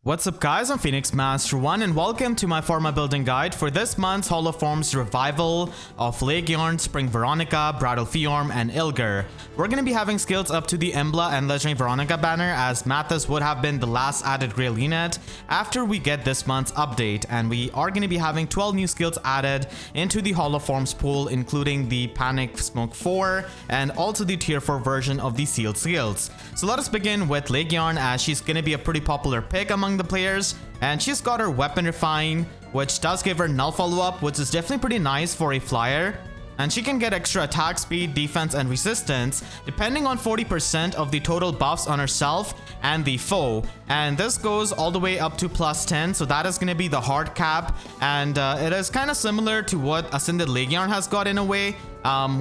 What's up guys, I'm Phoenix Master 1 and welcome to my Forma building guide for this month's Holoforms revival of Laegjarn, Spring Veronica, Bridal Fjorm, and Ylgr. We're going to be having skills up to the Embla and Legendary Veronica banner, as Mathis would have been the last added Grail unit after we get this month's update, and we are going to be having 12 new skills added into the Holoforms pool, including the Panic Smoke 4 and also the tier 4 version of the sealed skills. So let us begin with Laegjarn, as she's going to be a pretty popular pick among the players, and she's got her Weapon Refine, which does give her null follow-up, which is definitely pretty nice for a flyer. And she can get extra attack speed, defense, and resistance depending on 40% of the total buffs on herself and the foe. And this goes all the way up to plus 10, so that is going to be the hard cap. And it is kind of similar to what Ascended Laegjarn has got in a way,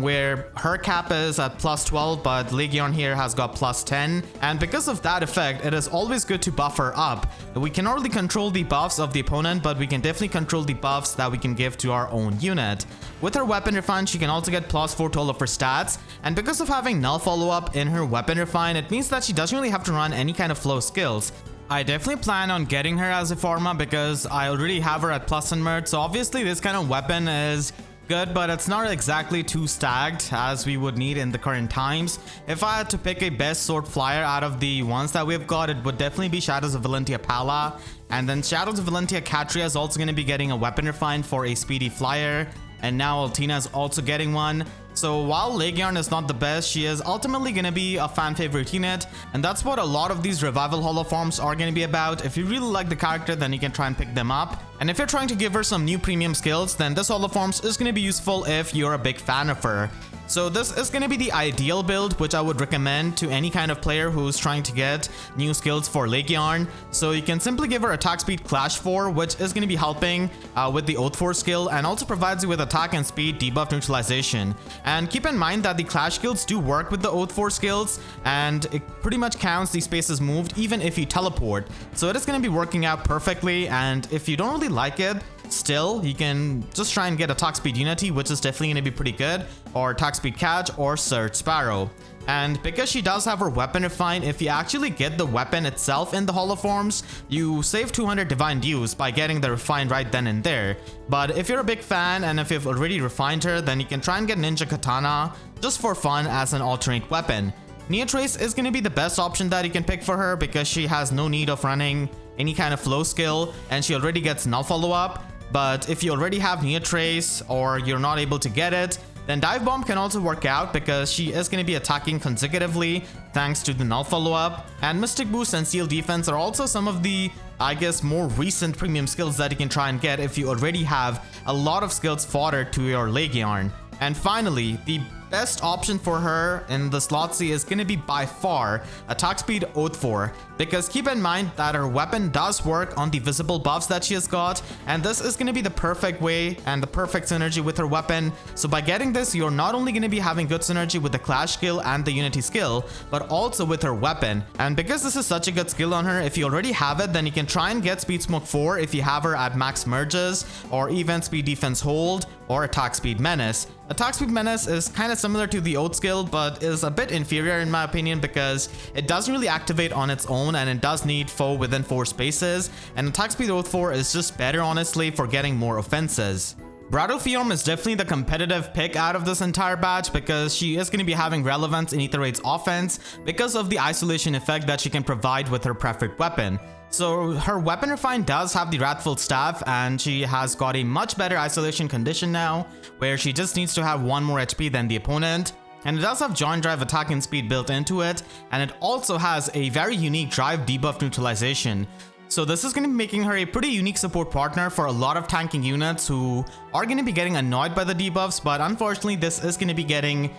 where her cap is at plus 12, but Laegjarn here has got plus 10. And because of that effect, it is always good to buff her up. We cannot really control the buffs of the opponent, but we can definitely control the buffs that we can give to our own unit. With her Weapon Refine, she can also get plus 4 to all of her stats, and because of having null follow-up in her Weapon Refine, it means that she doesn't really have to run any kind of flow skills. I definitely plan on getting her as a Forma because I already have her at plus and Mert, so obviously this kind of weapon is good, but it's not exactly too stacked as we would need in the current times. If I had to pick a best sword flyer out of the ones that we've got, it would definitely be Shadows of Valentia Pala, and then Shadows of Valentia Katria is also going to be getting a Weapon Refine for a speedy flyer, and now Altina is also getting one. So while Laegjarn is not the best, she is ultimately going to be a fan favorite unit, and that's what a lot of these revival holoforms are going to be about. If you really like the character, then you can try and pick them up. And if you're trying to give her some new premium skills, then this holoforms is going to be useful if you're a big fan of her. So this is going to be the ideal build, which I would recommend to any kind of player who's trying to get new skills for Laegjarn. So you can simply give her attack speed Clash 4, which is going to be helping with the Oath 4 skill, and also provides you with attack and speed debuff neutralization. And keep in mind that the Clash skills do work with the Oath 4 skills, and it pretty much counts the spaces moved even if you teleport. So it is going to be working out perfectly, and if you don't really like it, still, you can just try and get attack speed Unity, which is definitely going to be pretty good, or attack speed Catch, or Surge Sparrow. And because she does have her Weapon Refine, if you actually get the weapon itself in the holoforms, you save 200 Divine Dues by getting the Refine right then and there. But if you're a big fan and if you've already refined her, then you can try and get Ninja Katana just for fun as an alternate weapon. Neotrace is going to be the best option that you can pick for her because she has no need of running any kind of flow skill, and she already gets null follow-up. But if you already have Neotrace or you're not able to get it, then Dive Bomb can also work out because she is going to be attacking consecutively thanks to the null follow-up. And Mystic Boost and Seal Defense are also some of the, I guess, more recent premium skills that you can try and get if you already have a lot of skills fodder to your Laegjarn. And finally, the best option for her in the slot C is going to be by far attack speed Oath 4, because keep in mind that her weapon does work on the visible buffs that she has got, and this is going to be the perfect way and the perfect synergy with her weapon. So by getting this, you're not only going to be having good synergy with the Clash skill and the Unity skill, but also with her weapon. And because this is such a good skill on her, if you already have it, then you can try and get Speed Smoke 4 if you have her at max merges, or even Speed Defense Hold, or Attack Speed Menace. Attack Speed Menace is kind of similar to the Oath skill, but is a bit inferior in my opinion because it doesn't really activate on its own, and it does need foe within 4 spaces, and Attack Speed Oath 4 is just better honestly for getting more offenses. Bridal Fjorm is definitely the competitive pick out of this entire batch because she is going to be having relevance in Aether Raids offense because of the isolation effect that she can provide with her preferred weapon. So her Weapon Refine does have the Wrathful Staff, and she has got a much better isolation condition now, where she just needs to have 1 more HP than the opponent. And it does have Joint Drive attack and speed built into it, and it also has a very unique drive debuff neutralization. So this is going to be making her a pretty unique support partner for a lot of tanking units who are going to be getting annoyed by the debuffs, but unfortunately this is going to be getting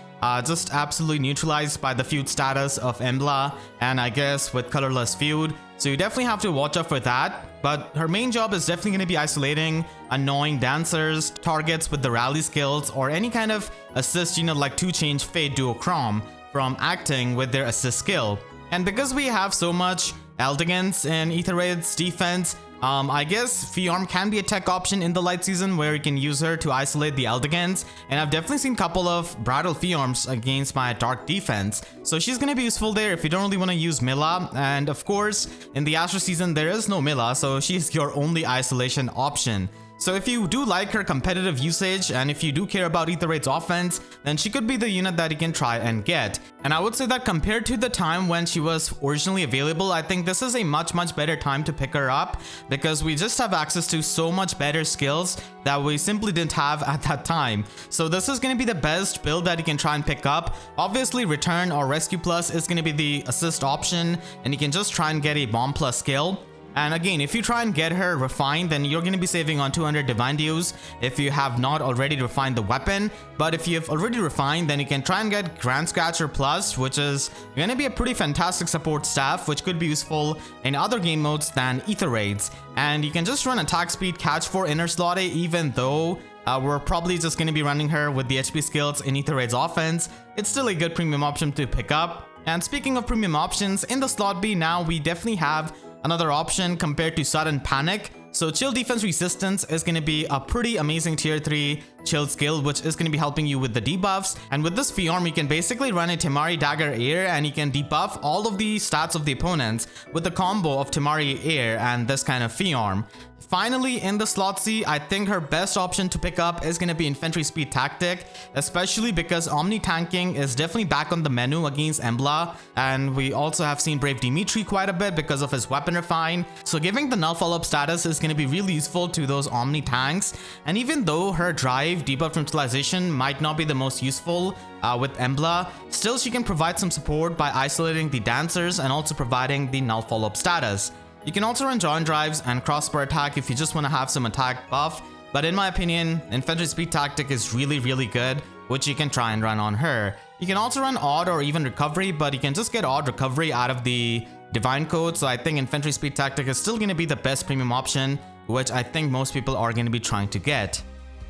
just absolutely neutralized by the feud status of Embla, and I guess with colorless feud. So you definitely have to watch out for that. But her main job is definitely going to be isolating annoying dancers, targets with the rally skills, or any kind of assist unit like 2-Change Fade Duochrome from acting with their assist skill. And because we have so much Eldegans in Aether Raids defense. I guess Fjorm can be a tech option in the light season where you can use her to isolate the Eldegans, and I've definitely seen a couple of Bridal Fjorms against my dark defense, so she's gonna be useful there if you don't really want to use Milla. And of course, in the Astro season there is no Milla, so she's your only isolation option. So if you do like her competitive usage and if you do care about Aether Raids offense, then she could be the unit that you can try and get. And I would say that compared to the time when she was originally available, I think this is a much better time to pick her up, because we just have access to so much better skills that we simply didn't have at that time. So this is going to be the best build that you can try and pick up. Obviously Return or Rescue Plus is going to be the assist option, and you can just try and get a Bomb Plus skill. And again, if you try and get her refined, then you're going to be saving on 200 divine dues if you have not already refined the weapon. But if you have already refined, then you can try and get Grand Scratcher Plus, which is going to be a pretty fantastic support staff, which could be useful in other game modes than Aether Raids. And you can just run attack speed catch for Inner Slot, even though we're probably just going to be running her with the HP skills in Aether Raids offense. It's still a good premium option to pick up. And speaking of premium options, in the slot B now we definitely have another option compared to Sudden Panic. So Chill Defense Resistance is going to be a pretty amazing tier 3 chill skill, which is going to be helping you with the debuffs. And with this Fjorm, you can basically run a Temari Dagger Air and you can debuff all of the stats of the opponents with the combo of Temari Air and this kind of Fjorm. Finally, in the slot C, I think her best option to pick up is going to be Infantry Speed Tactic, especially because Omni Tanking is definitely back on the menu against Embla, and we also have seen Brave Dimitri quite a bit because of his weapon refine. So giving the null follow-up status is going to be really useful to those Omni tanks, and even though her drive debuff from utilization might not be the most useful with Embla, still she can provide some support by isolating the dancers and also providing the null follow-up status. You can also run Joint Drives and Crossbar Attack if you just want to have some attack buff, but in my opinion, Infantry Speed Tactic is really good, which you can try and run on her. You can also run Odd or even Recovery, but you can just get Odd Recovery out of the Divine Code, so I think Infantry Speed Tactic is still going to be the best premium option, which I think most people are going to be trying to get.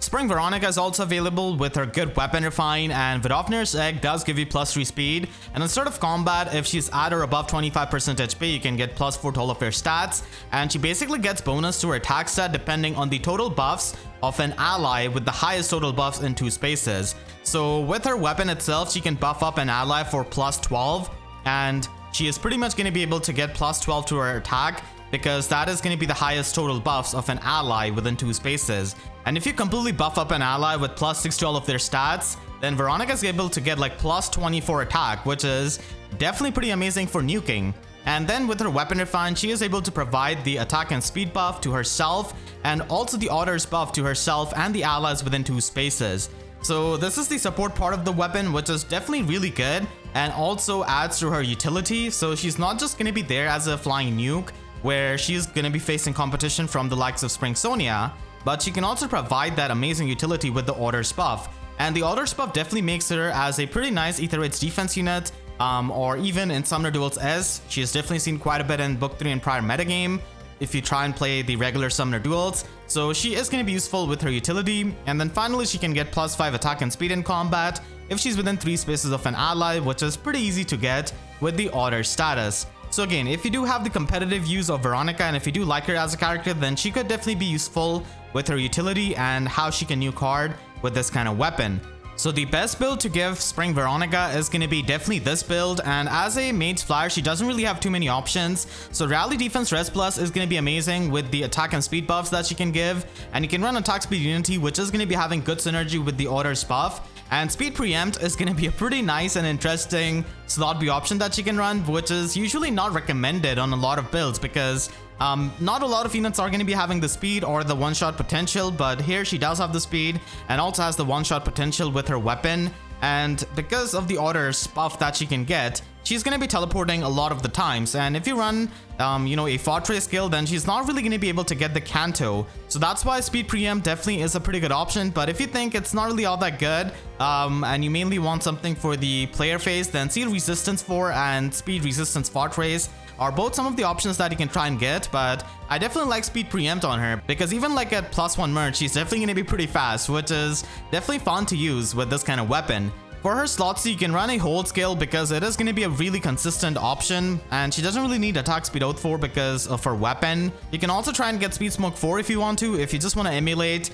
Spring Veronica is also available with her good weapon refine, and Vidofnir's Egg does give you +3 speed, and in start of combat, if she's at or above 25% HP, you can get +4 to all of her stats, and she basically gets bonus to her attack stat depending on the total buffs of an ally with the highest total buffs in 2 spaces. So with her weapon itself, she can buff up an ally for +12, and she is pretty much going to be able to get +12 to her attack, because that is going to be the highest total buffs of an ally within 2 spaces. And if you completely buff up an ally with +6 to all of their stats, then Veronica is able to get like +24 attack, which is definitely pretty amazing for nuking. And then with her weapon refine, she is able to provide the attack and speed buff to herself, and also the orders buff to herself and the allies within 2 spaces. So this is the support part of the weapon, which is definitely really good and also adds to her utility. So she's not just going to be there as a flying nuke, where she's going to be facing competition from the likes of Spring Sonia, but she can also provide that amazing utility with the Orders buff. And the Orders buff definitely makes her as a pretty nice Aether Raids defense unit, or even in Summoner Duels S. She has definitely seen quite a bit in Book 3 and prior metagame if you try and play the regular Summoner Duels. So she is going to be useful with her utility. And then finally, she can get +5 attack and speed in combat if she's within 3 spaces of an ally, which is pretty easy to get with the Order status. So again, if you do have the competitive use of Veronica and if you do like her as a character, then she could definitely be useful with her utility and how she can nuke hard with this kind of weapon. So the best build to give Spring Veronica is going to be definitely this build, and as a Mage's Flyer, she doesn't really have too many options. So Rally Defense Res Plus is going to be amazing with the attack and speed buffs that she can give, and you can run Attack Speed Unity, which is going to be having good synergy with the Orders buff. And Speed Preempt is going to be a pretty nice and interesting slot B option that she can run, which is usually not recommended on a lot of builds because not a lot of units are going to be having the speed or the one-shot potential, but here she does have the speed and also has the one-shot potential with her weapon. And because of the Orders buff that she can get, she's going to be teleporting a lot of the times. And if you run, a Fortress skill, then she's not really going to be able to get the Canto. So that's why Speed Preempt definitely is a pretty good option. But if you think it's not really all that good, and you mainly want something for the player phase, then Seal Resistance 4 and Speed Resistance Fortress are both some of the options that you can try and get, but I definitely like Speed Preempt on her because even like at +1 merge, she's definitely going to be pretty fast, which is definitely fun to use with this kind of weapon. For her slots, you can run a hold skill because it is going to be a really consistent option, and she doesn't really need attack speed out 4 because of her weapon. You can also try and get speed smoke 4 if you want to, if you just want to emulate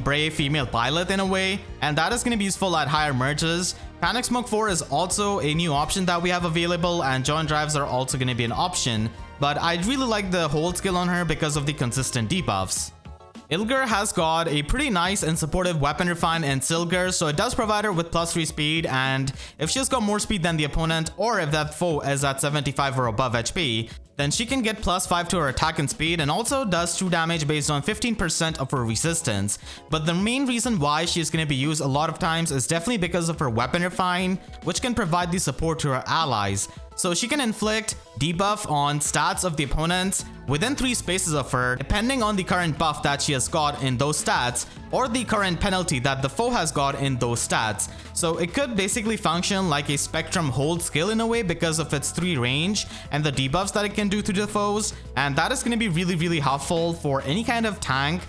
brave female pilot in a way, and that is going to be useful at higher merges. Panic Smoke 4 is also a new option that we have available, and joint drives are also going to be an option, but I really like the hold skill on her because of the consistent debuffs. Ylgr has got a pretty nice and supportive weapon refine in Silger, so it does provide her with +3 speed, and if she's got more speed than the opponent, or if that foe is at 75 or above HP, then she can get +5 to her attack and speed, and also does 2 damage based on 15% of her resistance. But the main reason why she's going to be used a lot of times is definitely because of her weapon refine, which can provide the support to her allies. So she can inflict debuff on stats of the opponents within 3 spaces of her, depending on the current buff that she has got in those stats, or the current penalty that the foe has got in those stats. So it could basically function like a spectrum hold skill in a way because of its 3 range and the debuffs that it can do to the foes, and that is going to be really helpful for any kind of tank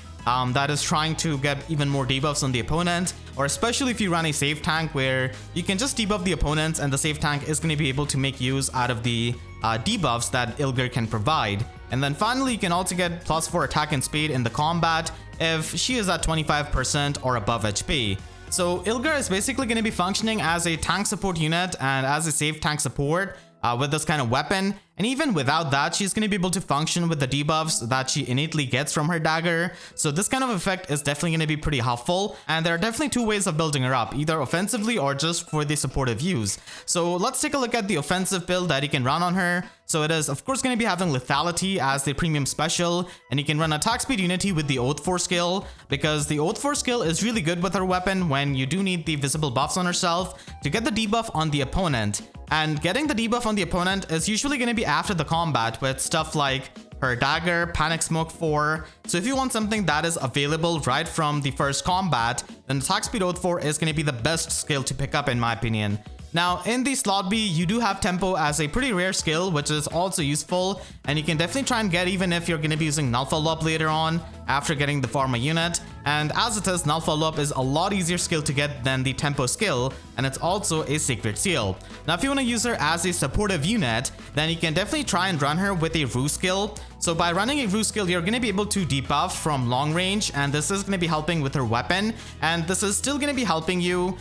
that is trying to get even more debuffs on the opponent, or especially if you run a safe tank where you can just debuff the opponents and the safe tank is going to be able to make use out of the debuffs that Ylgr can provide. And then finally, you can also get +4 attack and speed in the combat if she is at 25% or above HP. So Ylgr is basically going to be functioning as a tank support unit and as a safe tank support with this kind of weapon, and even without that, she's going to be able to function with the debuffs that she innately gets from her dagger. So this kind of effect is definitely going to be pretty helpful, and there are definitely 2 ways of building her up, either offensively or just for the supportive use. So let's take a look at the offensive build that you can run on her. So it is of course going to be having lethality as the premium special, and you can run attack speed unity with the Oath 4 skill, because the Oath 4 skill is really good with her weapon when you do need the visible buffs on herself to get the debuff on the opponent. And getting the debuff on the opponent is usually going to be after the combat with stuff like her dagger, Panic Smoke 4. So if you want something that is available right from the first combat, then attack speed Oath 4 is going to be the best skill to pick up in my opinion. Now in the slot B, you do have tempo as a pretty rare skill, which is also useful, and you can definitely try and get even if you're going to be using null follow-up later on after getting the Forma unit. And as it is, null follow-up is a lot easier skill to get than the tempo skill, and it's also a secret seal. Now if you want to use her as a supportive unit, then you can definitely try and run her with a ruse skill. So by running a ruse skill, you're going to be able to debuff from long range, and this is going to be helping with her weapon, and this is still going to be helping you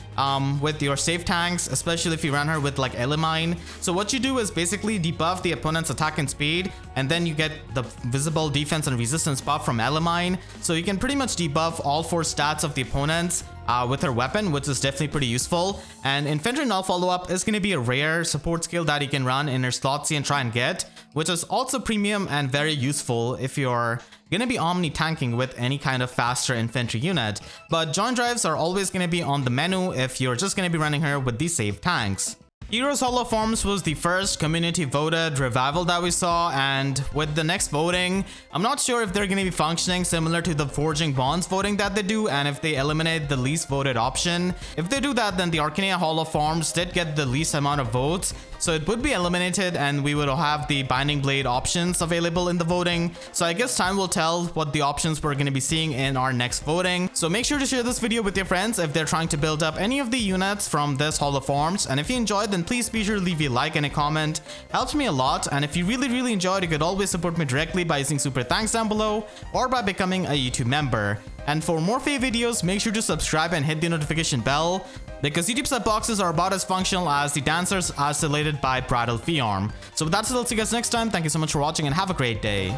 with your safe tanks, especially if you run her with like Elimine. So what you do is basically debuff the opponent's attack and speed, and then you get the visible defense and resistance buff from Elimine. So you can pretty much debuff all 4 stats of the opponents with her weapon, which is definitely pretty useful. And Infantry Null Follow-Up is going to be a rare support skill that you can run in her slot C and try and get, which is also premium and very useful if you're going to be omni tanking with any kind of faster infantry unit. But joint drives are always going to be on the menu if you're just going to be running her with these safe tanks. Heroes Holo Forms was the first community voted revival that we saw, and with the next voting, I'm not sure if they're going to be functioning similar to the Forging Bonds voting that they do, and if they eliminate the least voted option. If they do that, then the Arcania Holo Forms did get the least amount of votes, so it would be eliminated and we would have the Binding Blade options available in the voting. So I guess time will tell what the options we're going to be seeing in our next voting. So make sure to share this video with your friends if they're trying to build up any of the units from this Holo Forms, and if you enjoyed, then please be sure to leave a like and a comment. Helps me a lot, and if you really enjoyed, you could always support me directly by using super thanks down below or by becoming a YouTube member. And for more FEH videos, make sure to subscribe and hit the notification bell, because YouTube sub boxes are about as functional as the dancers as related by Bridal Fjorm. So with that said, I'll see you guys next time. Thank you so much for watching and have a great day.